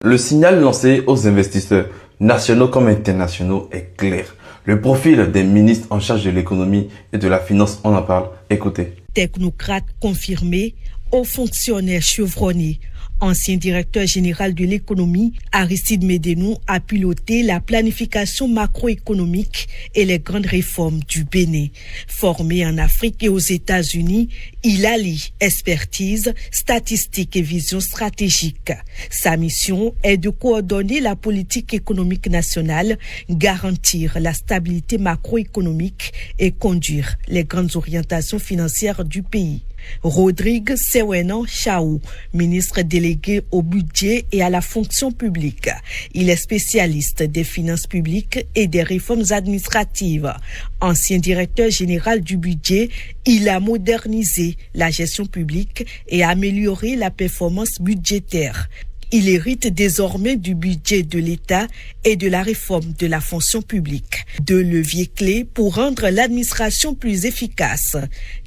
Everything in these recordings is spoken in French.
Le signal lancé aux investisseurs nationaux comme internationaux est clair. Le profil des ministres en charge de l'économie et de la finance, on en parle. Écoutez. Technocrate confirmé, haut fonctionnaire chevronné, ancien directeur général de l'économie, Aristide Médénou a piloté la planification macroéconomique et les grandes réformes du Bénin. Formé en Afrique et aux États-Unis, il allie expertise, statistiques et vision stratégique. Sa mission est de coordonner la politique économique nationale, garantir la stabilité macroéconomique et conduire les grandes orientations financières du pays. Rodrigue Sewenan Chaou, ministre délégué au budget et à la fonction publique. Il est spécialiste des finances publiques et des réformes administratives. Ancien directeur général du budget, il a modernisé la gestion publique et amélioré la performance budgétaire. Il hérite désormais du budget de l'État et de la réforme de la fonction publique. Deux leviers clés pour rendre l'administration plus efficace.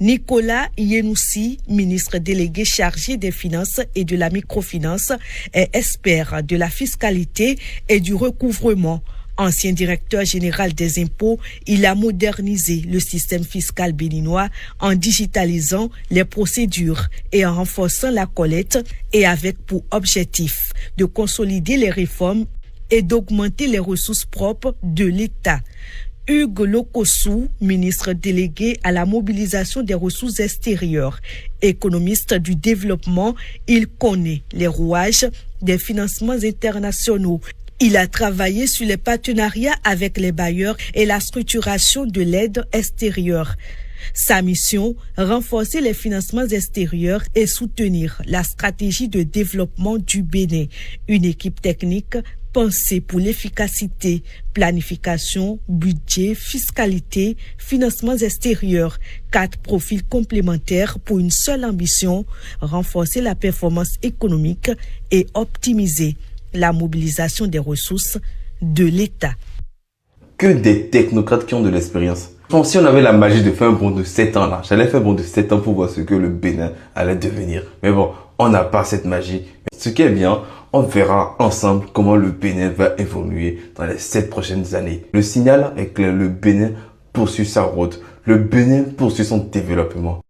Nicolas Yenoussi, ministre délégué chargé des finances et de la microfinance, est expert de la fiscalité et du recouvrement. Ancien directeur général des impôts, il a modernisé le système fiscal béninois en digitalisant les procédures et en renforçant la collecte et avec pour objectif de consolider les réformes et d'augmenter les ressources propres de l'État. Hugues Lokossou, ministre délégué à la mobilisation des ressources extérieures, économiste du développement, il connaît les rouages des financements internationaux. Il a travaillé sur les partenariats avec les bailleurs et la structuration de l'aide extérieure. Sa mission, renforcer les financements extérieurs et soutenir la stratégie de développement du Bénin. Une équipe technique pensée pour l'efficacité, planification, budget, fiscalité, financements extérieurs. 4 profils complémentaires pour une seule ambition, renforcer la performance économique et optimiser la mobilisation des ressources de l'État. Que des technocrates qui ont de l'expérience. Si on avait la magie de faire un bond de 7 ans là, j'allais faire un bond de 7 ans pour voir ce que le Bénin allait devenir. Mais bon, on n'a pas cette magie. Ce qui est bien, on verra ensemble comment le Bénin va évoluer dans les 7 prochaines années. Le signal est clair, le Bénin poursuit sa route. Le Bénin poursuit son développement.